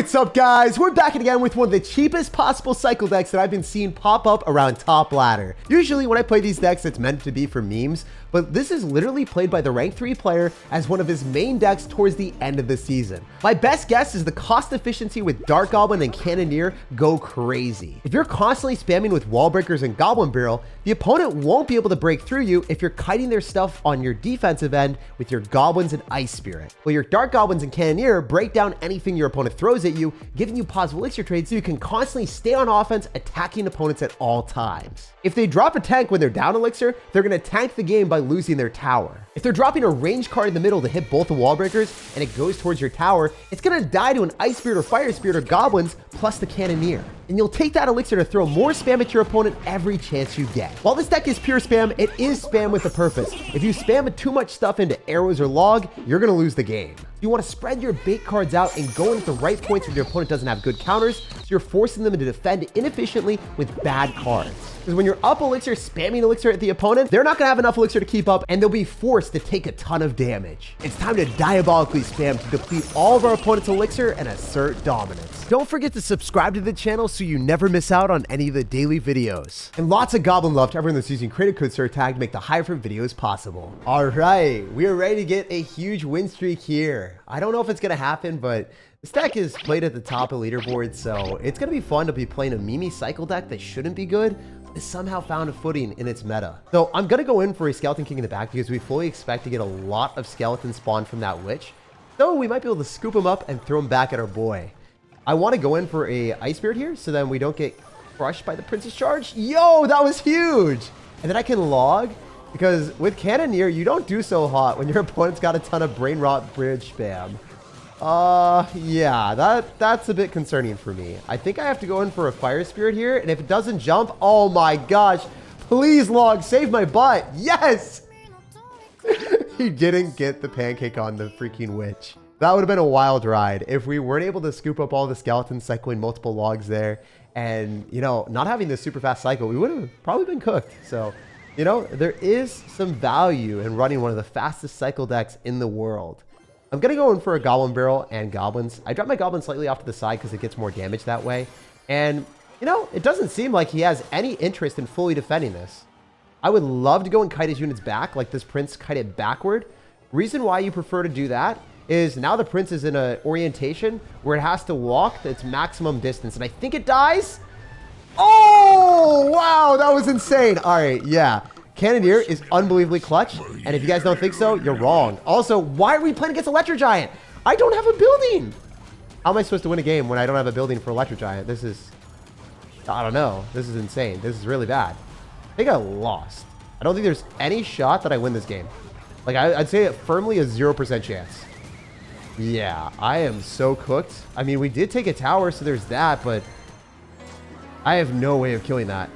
What's up, guys? We're back again with one of the cheapest possible cycle decks that I've been seeing pop up around top ladder. Usually when I play these decks, it's meant to be for memes, but this is literally played by the rank 3 player as one of his main decks towards the end of the season. My best guess is the cost efficiency with Dark Goblin and Cannoneer go crazy. If you're constantly spamming with Wall Breakers and Goblin Barrel, the opponent won't be able to break through you if you're kiting their stuff on your defensive end with your Goblins and Ice Spirit. Well, your Dark Goblins and Cannoneer break down anything your opponent throws at you, giving you positive elixir trades so you can constantly stay on offense, attacking opponents at all times. If they drop a tank when they're down elixir, they're going to tank the game by losing their tower. If they're dropping a range card in the middle to hit both the Wall Breakers and it goes towards your tower, it's going to die to an Ice Spirit or Fire Spirit or Goblins plus the Cannoneer. And you'll take that elixir to throw more spam at your opponent every chance you get. While this deck is pure spam, it is spam with a purpose. If you spam too much stuff into arrows or log, you're going to lose the game. You want to spread your bait cards out and go in at the right points when your opponent doesn't have good counters, so you're forcing them to defend inefficiently with bad cards. Because when you're up elixir, spamming elixir at the opponent, they're not going to have enough elixir to keep up, and they'll be forced to take a ton of damage. It's time to diabolically spam to deplete all of our opponent's elixir and assert dominance. Don't forget to subscribe to the channel so you never miss out on any of the daily videos. And lots of Goblin love to everyone that's using creator code SirTag to make the higher for videos possible. All right, we are ready to get a huge win streak here. I don't know if it's going to happen, but this deck is played at the top of leaderboard, so it's going to be fun to be playing a meme cycle deck that shouldn't be good, but has somehow found a footing in its meta. So I'm going to go in for a Skeleton King in the back because we fully expect to get a lot of skeleton spawn from that Witch. So we might be able to scoop him up and throw him back at our boy. I want to go in for a Ice Spirit here so then we don't get crushed by the Prince's Charge. Yo, that was huge! And then I can log, because with Cannoneer, you don't do so hot when your opponent's got a ton of Brain Rot Bridge spam. Yeah, that's a bit concerning for me. I think I have to go in for a Fire Spirit here, and if it doesn't jump, oh my gosh, please log, save my butt. Yes! He didn't get the pancake on the freaking Witch. That would have been a wild ride if we weren't able to scoop up all the skeletons, cycling multiple logs there, and, you know, not having this super fast cycle, we would have probably been cooked. So, you know, there is some value in running one of the fastest cycle decks in the world. I'm going to go in for a Goblin Barrel and Goblins. I drop my Goblin slightly off to the side because it gets more damage that way. And, you know, it doesn't seem like he has any interest in fully defending this. I would love to go and kite his units back, like this Prince kited backward. Reason why you prefer to do that is now the Prince is in an orientation where it has to walk its maximum distance. And I think it dies. Oh, wow, that was insane. All right, yeah. Cannoneer is unbelievably clutch, and if you guys don't think so, you're wrong. Also, why are we playing against Electro Giant? I don't have a building. How am I supposed to win a game when I don't have a building for Electro Giant? This is, I don't know. This is insane. This is really bad. I think I lost. I don't think there's any shot that I win this game. Like, I'd say it firmly a 0% chance. Yeah, I am so cooked. I mean, we did take a tower, so there's that, but I have no way of killing that.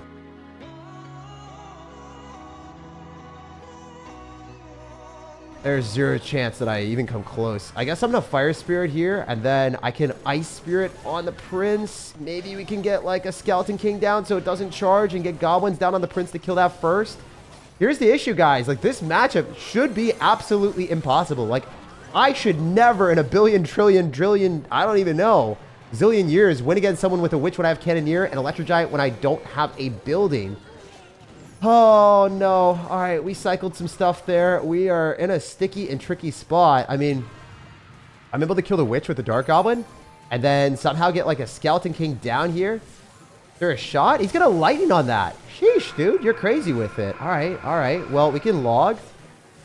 There's 0 chance that I even come close. I guess I'm gonna Fire Spirit here, and then I can Ice Spirit on the Prince. Maybe we can get like a Skeleton King down so it doesn't charge and get Goblins down on the Prince to kill that first. Here's the issue, guys. Like, this matchup should be absolutely impossible. Like, I should never in a billion, trillion, drillion, I don't even know, zillion years win against someone with a Witch when I have Cannoneer and Electro Giant when I don't have a building. Oh, no. All right, we cycled some stuff there. We are in a sticky and tricky spot. I mean, I'm able to kill the Witch with the Dark Goblin and then somehow get like a Skeleton King down here. Is there a shot? He's going to lightning on that. Sheesh, dude. You're crazy with it. All right, all right. Well, we can log.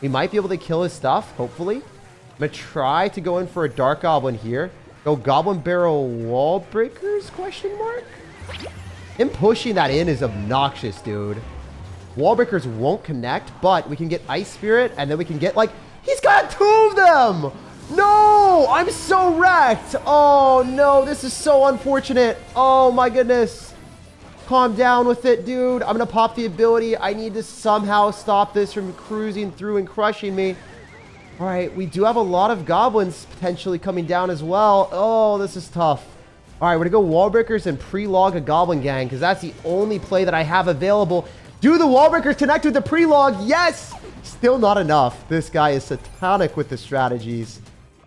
We might be able to kill his stuff, hopefully. I'm going to try to go in for a Dark Goblin here. Go Goblin Barrel Wall Breakers, question mark? Him pushing that in is obnoxious, dude. Wall Breakers won't connect, but we can get Ice Spirit, and then we can get, like, he's got 2 of them! No! I'm so wrecked! Oh, no, this is so unfortunate. Oh, my goodness. Calm down with it, dude. I'm going to pop the ability. I need to somehow stop this from cruising through and crushing me. All right, we do have a lot of Goblins potentially coming down as well. Oh, this is tough. All right, we're going to go Wall Breakers and pre-log a Goblin Gang, because that's the only play that I have available. Do the Wall Breakers connect with the pre-log? Yes! Still not enough. This guy is satanic with the strategies.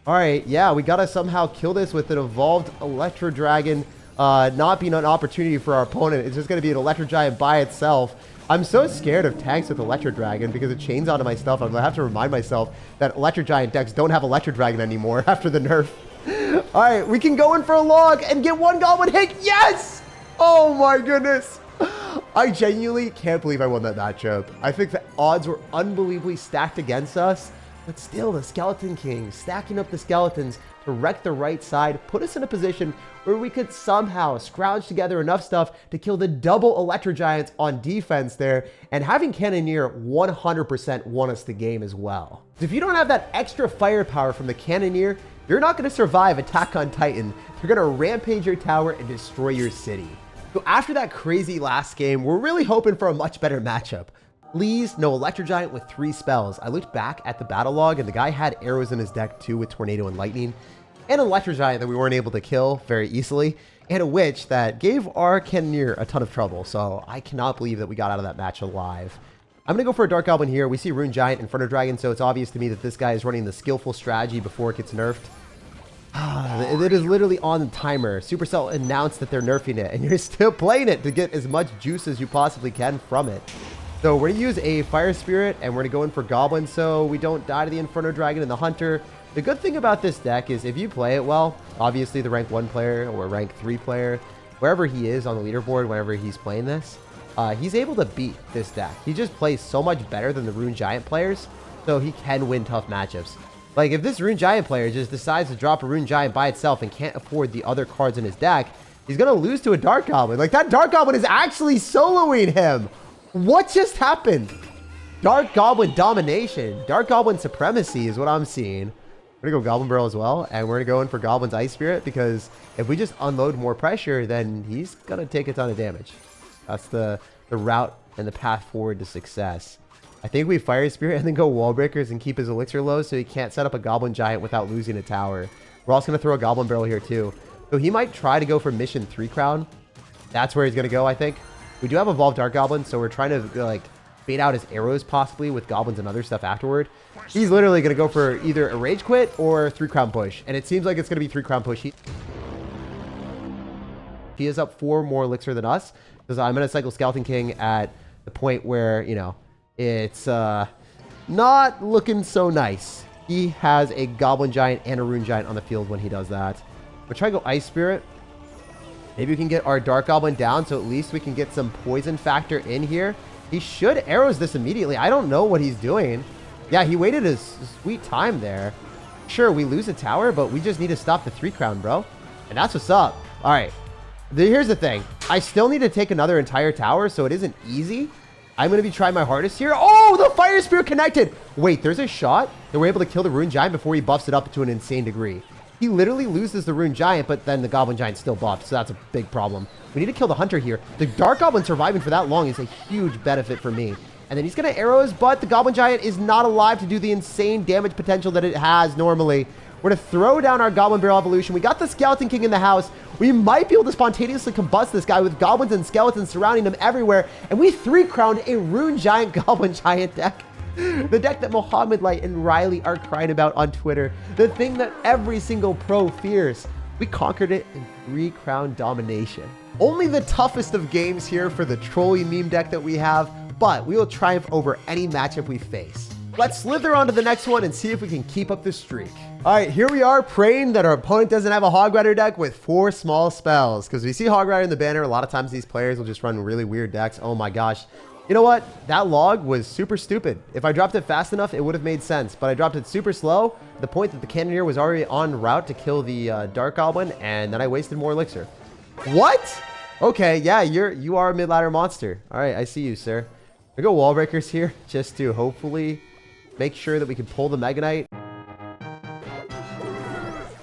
All right, yeah, we gotta somehow kill this with an evolved Electro Dragon, not being an opportunity for our opponent. It's just gonna be an Electro Giant by itself. I'm so scared of tanks with Electro Dragon because it chains onto my stuff. I'm gonna have to remind myself that Electro Giant decks don't have Electro Dragon anymore after the nerf. All right, we can go in for a log and get one goblin hit. Yes! Oh my goodness. I genuinely can't believe I won that matchup. I think the odds were unbelievably stacked against us. But still, the Skeleton King stacking up the skeletons to wreck the right side put us in a position where we could somehow scrounge together enough stuff to kill the double Electro Giants on defense there, and having Cannoneer 100% won us the game as well. If you don't have that extra firepower from the Cannoneer, you're not going to survive Attack on Titan. You're going to rampage your tower and destroy your city. So after that crazy last game, we're really hoping for a much better matchup. Please, no Electro Giant with 3 spells. I looked back at the battle log and the guy had arrows in his deck too with Tornado and Lightning, and an Electro Giant that we weren't able to kill very easily, and a Witch that gave our Cannoneer a ton of trouble. So I cannot believe that we got out of that match alive. I'm going to go for a Dark Goblin here. We see Rune Giant, Inferno Dragon, so it's obvious to me that this guy is running the skillful strategy before it gets nerfed. It is literally on the timer. Supercell announced that they're nerfing it, and you're still playing it to get as much juice as you possibly can from it. So we're going to use a Fire Spirit, and we're going to go in for Goblin so we don't die to the Inferno Dragon and the Hunter. The good thing about this deck is if you play it well, obviously the rank 1 player or rank 3 player, wherever he is on the leaderboard whenever he's playing this, he's able to beat this deck. He just plays so much better than the Rune Giant players, so he can win tough matchups. Like, if this Rune Giant player just decides to drop a Rune Giant by itself and can't afford the other cards in his deck, he's going to lose to a Dark Goblin. Like, that Dark Goblin is actually soloing him. What just happened? Dark Goblin domination. Dark Goblin supremacy is what I'm seeing. We're going to go Goblin Barrel as well, and we're going to go in for Goblin's Ice Spirit, because if we just unload more pressure, then he's going to take a ton of damage. That's the route and the path forward to success. I think we Fire Spirit and then go Wall Breakers and keep his Elixir low so he can't set up a Goblin Giant without losing a tower. We're also going to throw a Goblin Barrel here too. So he might try to go for Mission 3 Crown. That's where he's going to go, I think. We do have Evolved Dark Goblin, so we're trying to like bait out his arrows possibly with goblins and other stuff afterward. He's literally going to go for either a Rage Quit or 3 Crown Push. And it seems like it's going to be 3 Crown Push. He is up 4 more Elixir than us, because I'm going to cycle Skeleton King at the point where, you know, it's not looking so nice. He has a Goblin Giant and a Rune Giant on the field when he does that. We'll try to go Ice Spirit. Maybe we can get our Dark Goblin down, so at least we can get some poison factor in here. He should arrows this immediately. I don't know what he's doing. Yeah, he waited a sweet time there. Sure, we lose a tower, but we just need to stop the 3 Crown, bro. And that's what's up. All right. Here's the thing. I still need to take another entire tower, so it isn't easy. I'm going to be trying my hardest here. Oh, the Fire Spirit connected. Wait, there's a shot that we're able to kill the Rune Giant before he buffs it up to an insane degree. He literally loses the Rune Giant, but then the Goblin Giant still buffed, so that's a big problem. We need to kill the Hunter here. The Dark Goblin surviving for that long is a huge benefit for me. And then he's going to arrows, but the Goblin Giant is not alive to do the insane damage potential that it has normally. We're going to throw down our Goblin Barrel Evolution. We got the Skeleton King in the house. We might be able to spontaneously combust this guy with goblins and skeletons surrounding him everywhere. And we 3 crowned a Rune Giant Goblin Giant deck. The deck that Mohammed Light and Riley are crying about on Twitter. The thing that every single pro fears. We conquered it in 3 crown domination. Only the toughest of games here for the trolly meme deck that we have, but we will triumph over any matchup we face. Let's slither on to the next one and see if we can keep up this streak. All right, here we are praying that our opponent doesn't have a Hog Rider deck with 4 small spells, because we see Hog Rider in the banner. A lot of times these players will just run really weird decks. Oh my gosh. You know what? That log was super stupid. If I dropped it fast enough, it would have made sense, but I dropped it super slow to the point that the Cannoneer was already en route to kill the Dark Goblin, and then I wasted more Elixir. What? Okay, yeah, you are a mid-ladder monster. All right, I see you, sir. We go Wall Breakers here just to hopefully make sure that we can pull the Mega Knight.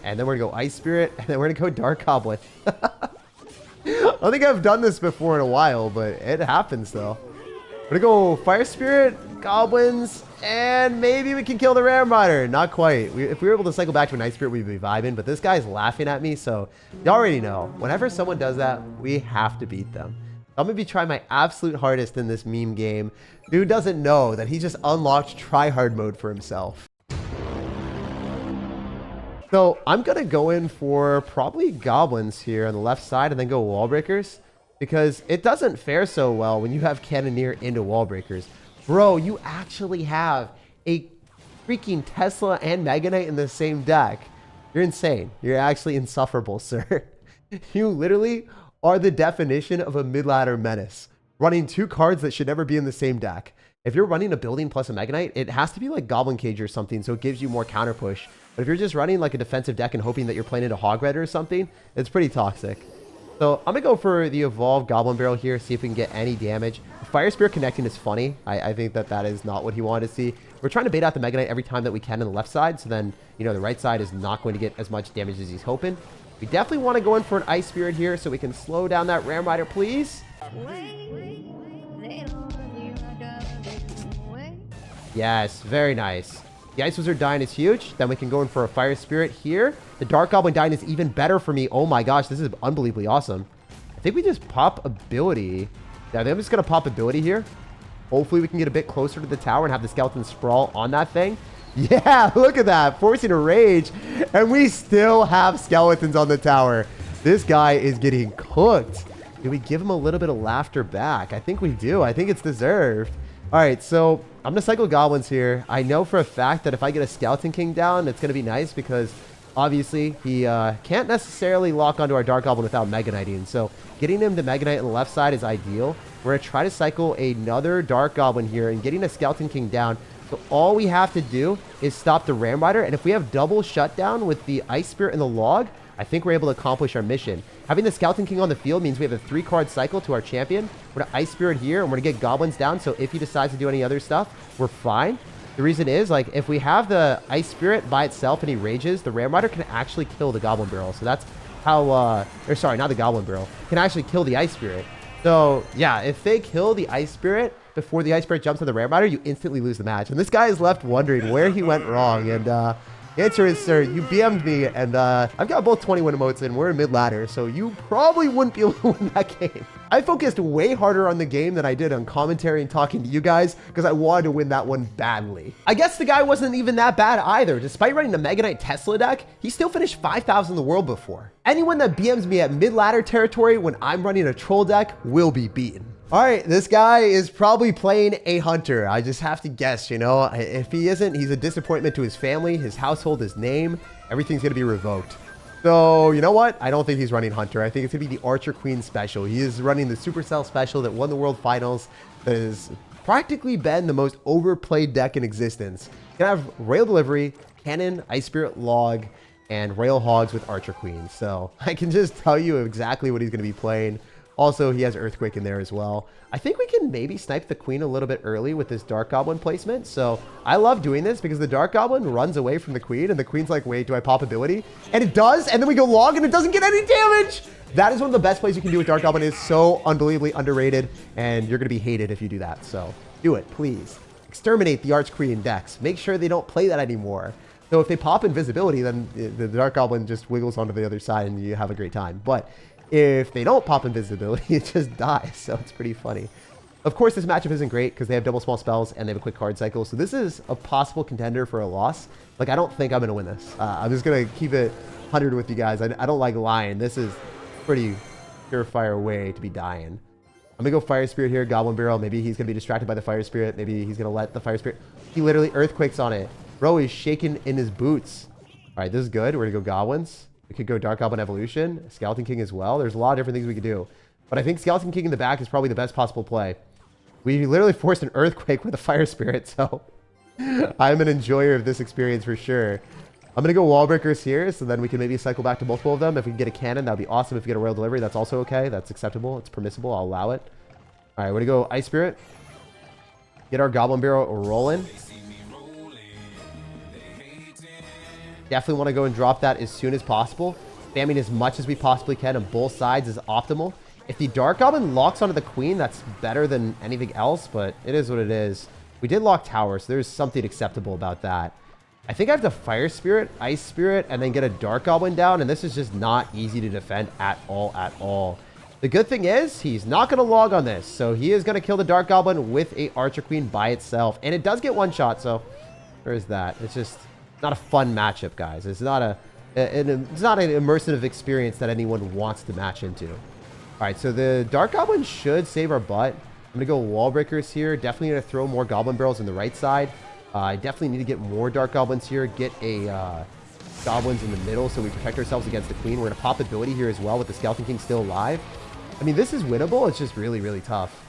And then we're going to go Ice Spirit, and then we're going to go Dark Goblin. I don't think I've done this before in a while, but it happens, though. We're going to go Fire Spirit, Goblins, and maybe we can kill the Ram Rider. Not quite. If we were able to cycle back to a Night Spirit, we'd be vibing, but this guy's laughing at me, so you already know. Whenever someone does that, we have to beat them. I'm going to be trying my absolute hardest in this meme game. Dude doesn't know that he just unlocked tryhard mode for himself. So I'm going to go in for probably goblins here on the left side and then go wall breakers, because it doesn't fare so well when you have cannoneer into wall breakers. Bro, you actually have a freaking Tesla and Mega Knight in the same deck. You're insane. You're actually insufferable, sir. You literally are the definition of a mid-ladder menace, running two cards that should never be in the same deck. If you're running a building plus a Mega Knight, it has to be like Goblin Cage or something, so it gives you more counter push. But if you're just running like a defensive deck and hoping that you're playing into Hog Rider or something, it's pretty toxic. So I'm going to go for the Evolved Goblin Barrel here, see if we can get any damage. Fire Spirit connecting is funny. I think that is not what he wanted to see. We're trying to bait out the Mega Knight every time that we can on the left side, so then, you know, the right side is not going to get as much damage as he's hoping. We definitely want to go in for an Ice Spirit here so we can slow down that Ram Rider, please. Yes, very nice. The Ice Wizard dying is huge. Then we can go in for a Fire Spirit here. The Dark Goblin dying is even better for me. Oh my gosh, this is unbelievably awesome. I think we just pop ability. Yeah, I think I'm just going to pop ability here. Hopefully we can get a bit closer to the tower and have the skeleton sprawl on that thing. Yeah, look at that. Forcing a rage. And we still have skeletons on the tower. This guy is getting cooked. Do we give him a little bit of laughter back? I think we do. I think it's deserved. All right, so I'm going to cycle goblins here. I know for a fact that if I get a Skeleton King down, it's going to be nice because obviously he can't necessarily lock onto our Dark Goblin without Mega Knighting. So getting him to Mega Knight on the left side is ideal. We're going to try to cycle another Dark Goblin here and getting a Skeleton King down. So all we have to do is stop the Ram Rider. And if we have double shutdown with the Ice Spirit and the Log, I think we're able to accomplish our mission. Having the Skeleton King on the field means we have a 3-card cycle to our champion. We're going to Ice Spirit here, and we're going to get goblins down, so if he decides to do any other stuff, we're fine. The reason is, like, if we have the Ice Spirit by itself and he rages, the Ram Rider can actually kill the Goblin Barrel. So that's how, or sorry, not the Goblin Barrel, can actually kill the Ice Spirit. So, yeah, if they kill the Ice Spirit before the Ice Spirit jumps on the Ram Rider, you instantly lose the match. And this guy is left wondering where he went wrong, and, the answer is, sir, you BM'd me, and I've got both 20-win emotes, and we're in mid-ladder, so you probably wouldn't be able to win that game. I focused way harder on the game than I did on commentary and talking to you guys, because I wanted to win that one badly. I guess the guy wasn't even that bad either. Despite running the Mega Knight Tesla deck, he still finished 5,000 in the world before. Anyone that BMs me at mid-ladder territory when I'm running a troll deck will be beaten. All right, this guy is probably playing a hunter. I just have to guess, you know. If he isn't, he's a disappointment to his family, his household, his name. Everything's going to be revoked. So, you know what? I don't think he's running hunter. I think it's going to be the Archer Queen special. He is running the Supercell special that won the World Finals. That has practically been the most overplayed deck in existence. You're going to have Rail Delivery, Cannon, Ice Spirit, Log, and Rail Hogs with Archer Queen. So I can just tell you exactly what he's going to be playing. Also, he has Earthquake in there as well. I think we can maybe snipe the Queen a little bit early with this Dark Goblin placement. So I love doing this because the Dark Goblin runs away from the Queen and the Queen's like, wait, do I pop ability? And it does. And then we go Log and it doesn't get any damage. That is one of the best plays you can do with Dark Goblin. It is so unbelievably underrated and you're going to be hated if you do that. So do it, please. Exterminate the Arch Queen decks. Make sure they don't play that anymore. So if they pop invisibility, then the Dark Goblin just wiggles onto the other side and you have a great time. But if they don't pop invisibility, it just dies. So it's pretty funny. Of course, this matchup isn't great because they have double small spells and they have a quick card cycle. So this is a possible contender for a loss. Like, I don't think I'm going to win this. I'm just going to keep it 100 with you guys. I don't like lying. This is pretty surefire way to be dying. I'm going to go Fire Spirit here, Goblin Barrel. Maybe he's going to be distracted by the Fire Spirit. Maybe he's going to let the Fire Spirit. He literally Earthquakes on it. Bro, he's shaking in his boots. All right, this is good. We're going to go Goblins. We could go Dark Goblin Evolution, Skeleton King as well. There's a lot of different things we could do. But I think Skeleton King in the back is probably the best possible play. We literally forced an Earthquake with a Fire Spirit, so I'm an enjoyer of this experience for sure. I'm going to go Wall Breakers here, so then we can maybe cycle back to multiple of them. If we can get a cannon, that would be awesome. If we get a Rail Delivery, that's also okay. That's acceptable. It's permissible. I'll allow it. All right, we're going to go Ice Spirit. Get our Goblin Barrel rolling. Definitely want to go and drop that as soon as possible. Spamming as much as we possibly can on both sides is optimal. If the Dark Goblin locks onto the Queen, that's better than anything else, but it is what it is. We did lock tower, so there's something acceptable about that. I think I have to Fire Spirit, Ice Spirit, and then get a Dark Goblin down, and this is just not easy to defend at all. The good thing is, he's not going to log on this, so he is going to kill the Dark Goblin with a Archer Queen by itself, and it does get one shot, so where is that? It's just not a fun matchup, guys. It's not a And it's not an immersive experience that anyone wants to match into. All right, so the Dark Goblin should save our butt. I'm going to go Wall Breakers here. Definitely going to throw more Goblin Barrels on the right side. I definitely need to get more Dark Goblins here. Get a Goblins in the middle so we protect ourselves against the Queen. We're going to pop ability here as well with the Skeleton King still alive. I mean, this is winnable. It's just really, really tough.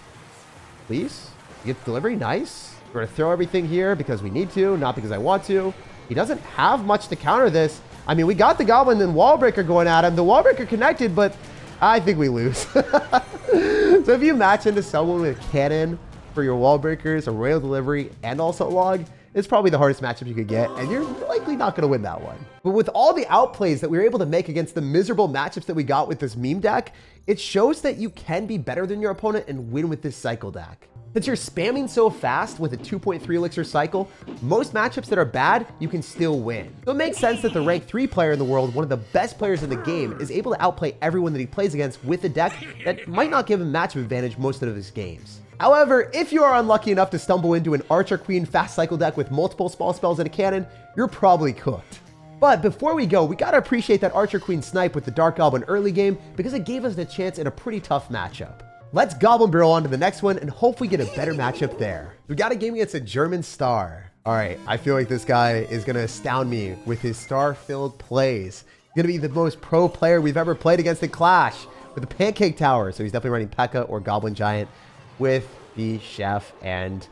Please. Get delivery. Nice. We're going to throw everything here because we need to, not because I want to. He doesn't have much to counter this. I mean, we got the Goblin and Wall Breaker going at him. The Wall Breaker connected, but I think we lose. So if you match into someone with cannon for your Wall Breakers, a Royal Delivery, and also log, it's probably the hardest matchup you could get, and you're likely not going to win that one. But with all the outplays that we were able to make against the miserable matchups that we got with this meme deck, it shows that you can be better than your opponent and win with this cycle deck. Since you're spamming so fast with a 2.3 Elixir cycle, most matchups that are bad, you can still win. So it makes sense that the rank 3 player in the world, one of the best players in the game, is able to outplay everyone that he plays against with a deck that might not give him matchup advantage most of his games. However, if you are unlucky enough to stumble into an Archer Queen fast cycle deck with multiple small spells and a cannon, you're probably cooked. But before we go, we gotta appreciate that Archer Queen snipe with the Dark Goblin early game because it gave us a chance in a pretty tough matchup. Let's Goblin Barrel on to the next one and hopefully get a better matchup there. We got a game against a German star. All right, I feel like this guy is gonna astound me with his star-filled plays. He's gonna be the most pro player we've ever played against in Clash with the Pancake Tower. So he's definitely running P.E.K.K.A or Goblin Giant with the Chef, and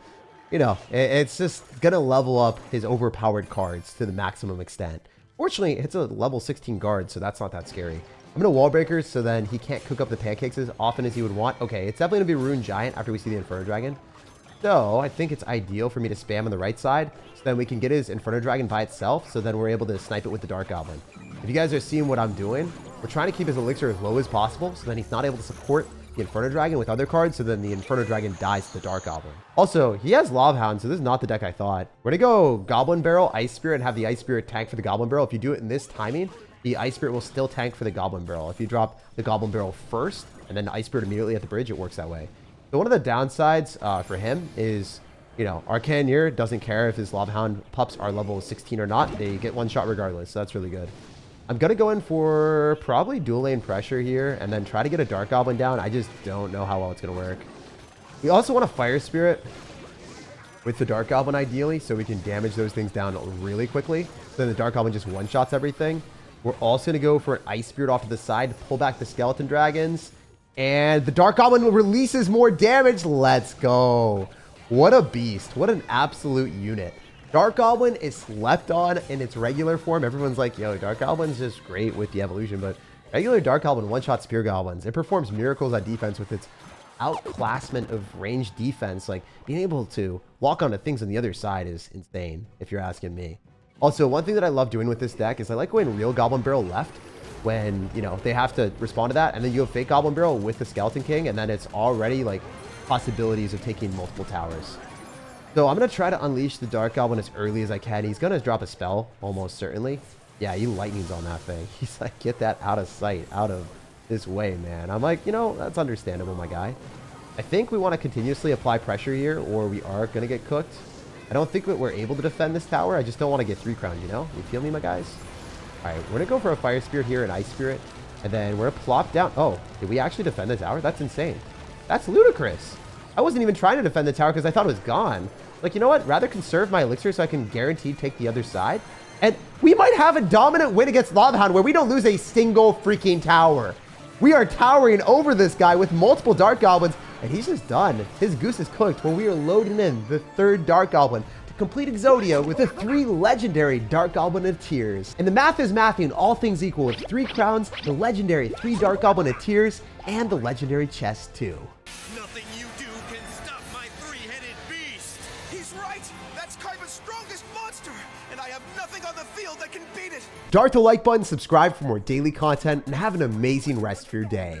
you know, it's just gonna level up his overpowered cards to the maximum extent. Fortunately, it's a level 16 guard, so that's not that scary. I'm gonna Wall Breakers so then he can't cook up the pancakes as often as he would want. Okay, it's definitely gonna be Rune Giant after we see the Inferno Dragon. So I think it's ideal for me to spam on the right side so then we can get his Inferno Dragon by itself, so then we're able to snipe it with the Dark Goblin. If you guys are seeing what I'm doing, we're trying to keep his elixir as low as possible so then he's not able to support the Inferno Dragon with other cards, so then the Inferno Dragon dies to the Dark Goblin. Also, he has Lava Hound, so this is not the deck I thought. We're gonna go Goblin Barrel, Ice Spirit, and have the Ice Spirit tank for the Goblin Barrel. If you do it in this timing, the Ice Spirit will still tank for the Goblin Barrel. If you drop the Goblin Barrel first, and then the Ice Spirit immediately at the bridge, it works that way. So one of the downsides for him is, you know, our Cannoneer doesn't care if his Lava Hound pups are level 16 or not. They get one shot regardless, so that's really good. I'm going to go in for probably dual lane pressure here and then try to get a Dark Goblin down. I just don't know how well it's going to work. We also want a Fire Spirit with the Dark Goblin ideally so we can damage those things down really quickly. So then the Dark Goblin just one-shots everything. We're also going to go for an Ice Spirit off to the side to pull back the Skeleton Dragons. And the Dark Goblin releases more damage. Let's go. What a beast. What an absolute unit. Dark Goblin is slept on in its regular form. Everyone's like, yo, Dark Goblin's just great with the evolution, but regular Dark Goblin one-shot Spear Goblins. It performs miracles on defense with its outclassment of ranged defense. Like, being able to walk onto things on the other side is insane, if you're asking me. Also, one thing that I love doing with this deck is I like going real Goblin Barrel left when, you know, they have to respond to that. And then you have fake Goblin Barrel with the Skeleton King, and then it's already, like, possibilities of taking multiple towers. So I'm going to try to unleash the Dark Goblin as early as I can. He's going to drop a spell, almost certainly. Yeah, he lightnings on that thing. He's like, get that out of sight, out of this way, man. I'm like, you know, that's understandable, my guy. I think we want to continuously apply pressure here, or we are going to get cooked. I don't think that we're able to defend this tower. I just don't want to get 3 crowns, you know? You feel me, my guys? All right, we're going to go for a Fire Spirit here, an Ice Spirit. And then we're going to plop down. Oh, did we actually defend the tower? That's insane. That's ludicrous. I wasn't even trying to defend the tower because I thought it was gone. Like, you know what? Rather conserve my elixir so I can guarantee take the other side. And we might have a dominant win against Lava Hound where we don't lose a single freaking tower. We are towering over this guy with multiple Dark Goblins, and he's just done. His goose is cooked when we are loading in the 3rd Dark Goblin to complete Exodia with the 3 legendary Dark Goblin of Tears. And the math is mathing all things equal with 3 crowns, the legendary 3 Dark Goblin of Tears, and the legendary chest too. Nothing you do can stop my 3-headed beast. He's right. That's Kaiba's strongest monster, and I have nothing on the field that can beat it. Dart the like button, subscribe for more daily content, and have an amazing rest of your day.